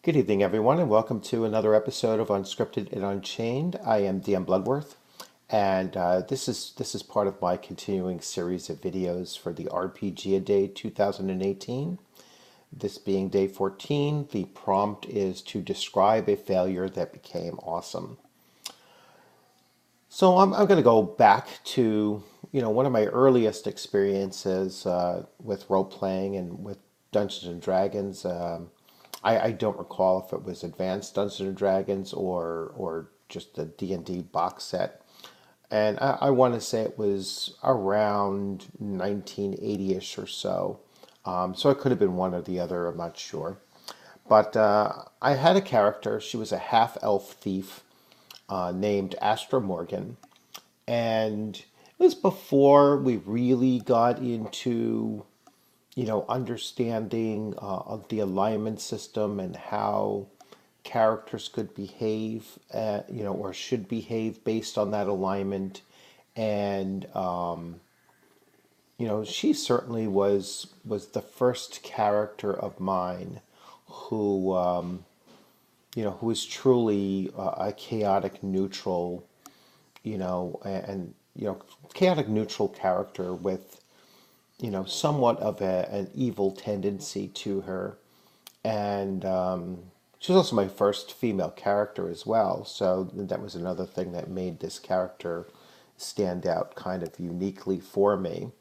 Good evening, everyone, and welcome to another episode of Unscripted and Unchained. I am DM Bloodworth, and this is part of my continuing series of videos for the RPGADay 2018. This being day 14, the prompt is to describe a failure that became awesome. So I'm going to go back to one of my earliest experiences with role playing and with Dungeons and Dragons. I don't recall if it was Advanced Dungeons and Dragons or just the D&D box set. And I want to say it was around 1980-ish or so. So it could have been one or the other, I'm not sure. But I had a character. She was a half-elf thief named Astra Morgan. And it was before we really got into understanding of the alignment system and how characters could behave, or should behave based on that alignment. And she certainly was the first character of mine who who was truly a chaotic neutral, and chaotic neutral character with somewhat of an evil tendency to her. And she was also my first female character as well. So that was another thing that made this character stand out kind of uniquely for me.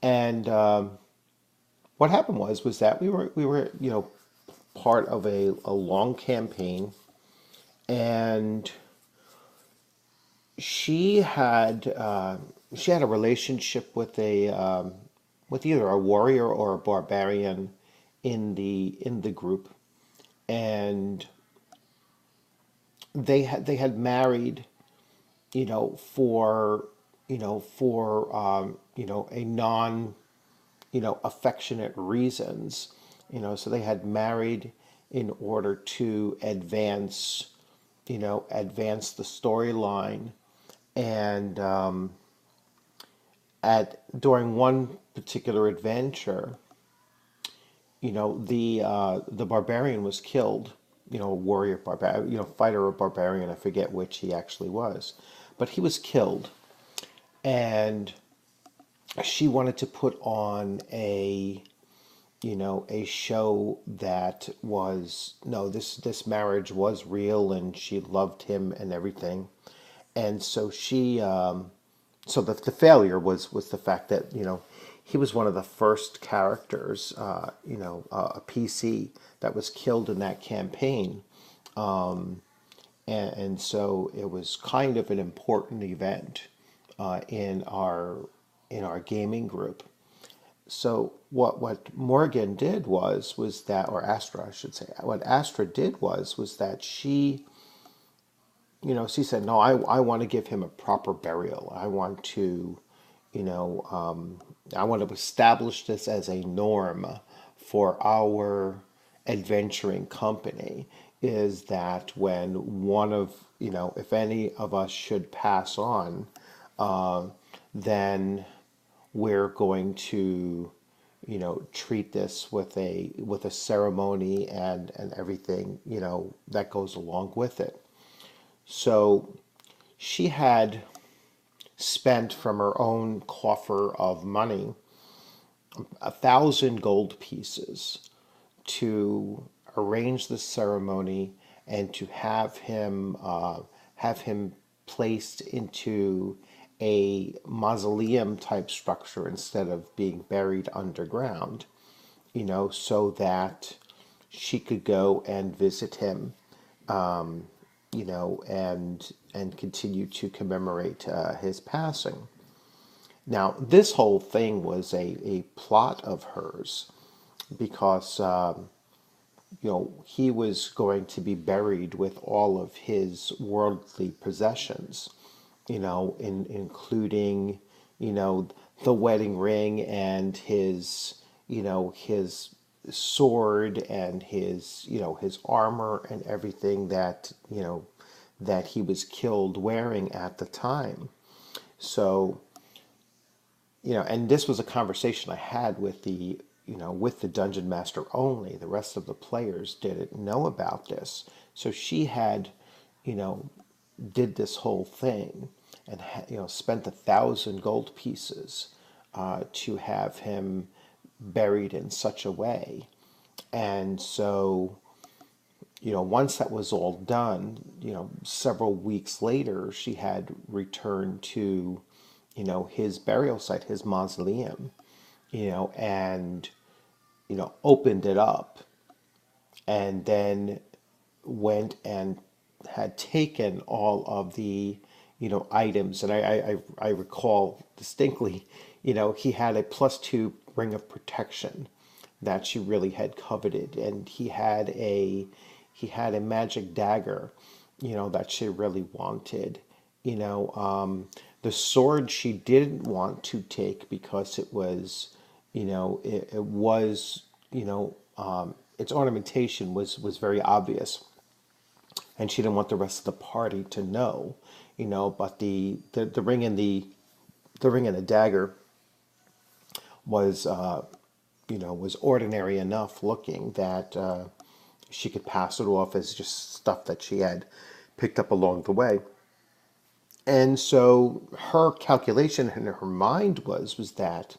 And what happened was that we were part of a long campaign, and she had she had a relationship with a with either a warrior or a barbarian in the group, and they had married, for a non affectionate reasons, so they had married in order to advance the storyline. And at during one particular adventure, the barbarian was killed. A warrior barbarian, fighter or barbarian, I forget which he actually was, but he was killed. And she wanted to put on a show that was, no, this marriage was real and she loved him and everything. And so the failure was the fact that he was one of the first characters, a PC that was killed in that campaign. And so it was kind of an important event in our gaming group. So what Morgan did was that, or Astra, I should say, what Astra did was that she said, no, I want to give him a proper burial. I want to establish this as a norm for our adventuring company, is that when one of, if any of us should pass on, then we're going to, treat this with a ceremony and everything, that goes along with it. So she had spent from her own coffer of money 1,000 gold pieces to arrange the ceremony and to have him placed into a mausoleum type structure instead of being buried underground, so that she could go and visit him, and continue to commemorate his passing. Now, this whole thing was a plot of hers because, he was going to be buried with all of his worldly possessions, including, the wedding ring and his sword and his armor and everything that he was killed wearing at the time. So, and this was a conversation I had with the with the dungeon master only. The rest of the players didn't know about this. So she had, you know, did this whole thing and spent 1,000 gold pieces to have him buried in such a way. And so, once that was all done, several weeks later, she had returned to, his burial site, his mausoleum, and, opened it up and then went and had taken all of the, items. And I recall distinctly, he had a +2 ring of protection that she really had coveted. And he had a magic dagger, that she really wanted. The sword she didn't want to take because it was, it was, its ornamentation was very obvious, and she didn't want the rest of the party to know, But the ring and the dagger was, was ordinary enough looking that she could pass it off as just stuff that she had picked up along the way. And so her calculation in her mind was that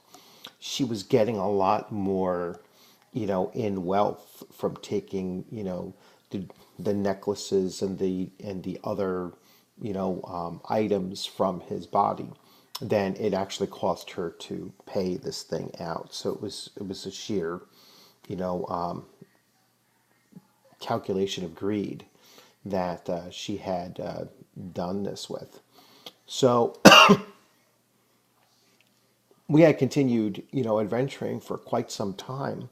she was getting a lot more, in wealth from taking, the necklaces and the other, items from his body than it actually cost her to pay this thing out. So it was a sheer, you know, calculation of greed that she had done this with. So we had continued, adventuring for quite some time,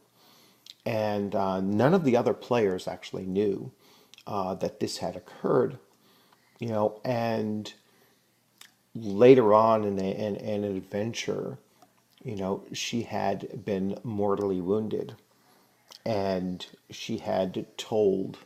and none of the other players actually knew that this had occurred, and later on in an adventure, she had been mortally wounded, and she had told,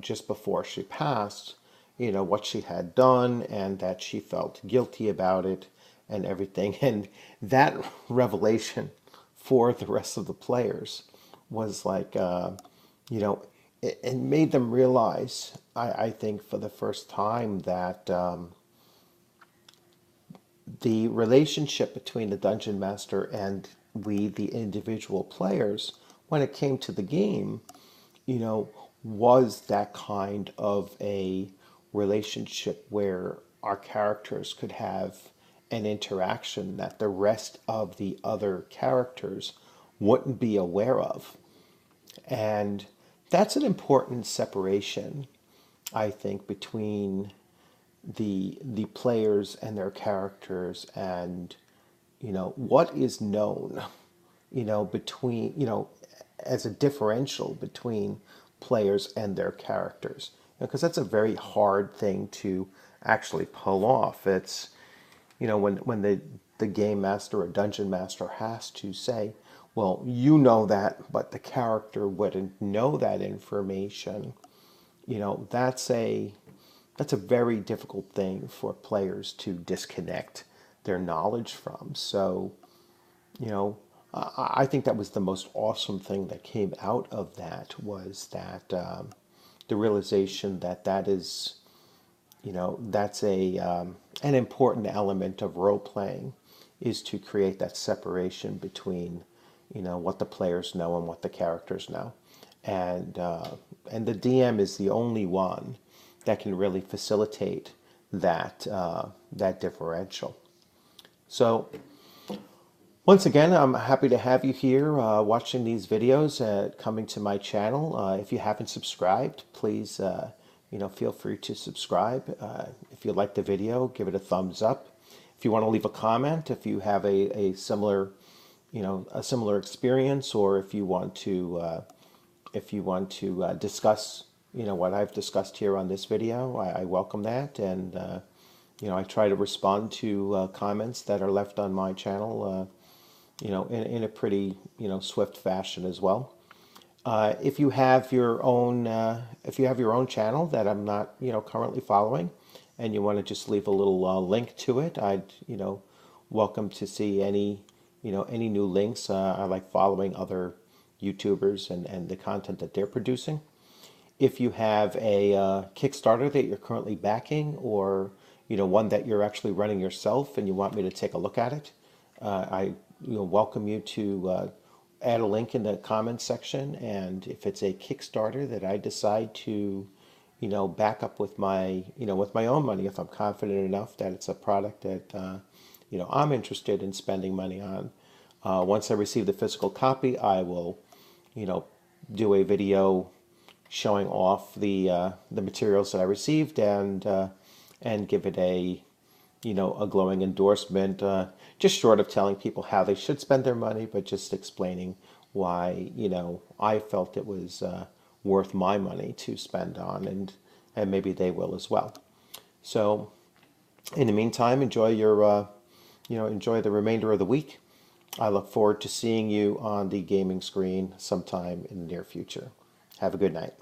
just before she passed, what she had done and that she felt guilty about it and everything. And that revelation for the rest of the players was like, it made them realize, I think for the first time, that the relationship between the dungeon master and we, the individual players, when it came to the game, was that kind of a relationship where our characters could have an interaction that the rest of the other characters wouldn't be aware of. And that's an important separation, I think, between the players and their characters, and what is known, between, as a differential between players and their characters, because that's a very hard thing to actually pull off. It's, when the game master or dungeon master has to say, well, that, but the character wouldn't know that information. That's a very difficult thing for players to disconnect their knowledge from. So, I think that was the most awesome thing that came out of that, was that the realization that that is, that's an important element of role playing, is to create that separation between, what the players know and what the characters know, and the DM is the only one that can really facilitate that that differential. So once again, I'm happy to have you here watching these videos, coming to my channel. If you haven't subscribed, please feel free to subscribe. If you like the video, give it a thumbs up. If you want to leave a comment, if you have a similar experience, or if you want to discuss what I've discussed here on this video, I welcome that. And I try to respond to comments that are left on my channel in a pretty swift fashion as well. If you have your own channel that I'm not currently following, and you want to just leave a little link to it, I'd welcome to see any any new links. I like following other YouTubers and the content that they're producing. If you have a Kickstarter that you're currently backing, or one that you're actually running yourself and you want me to take a look at it, I welcome you to add a link in the comments section. And if it's a Kickstarter that I decide to back up with my own money, if I'm confident enough that it's a product that I'm interested in spending money on, once I receive the physical copy, I will do a video showing off the materials that I received, and give it a glowing endorsement, just short of telling people how they should spend their money, but just explaining why I felt it was worth my money to spend on, and maybe they will as well. So in the meantime, enjoy the remainder of the week. I look forward to seeing you on the gaming screen sometime in the near future. Have a good night.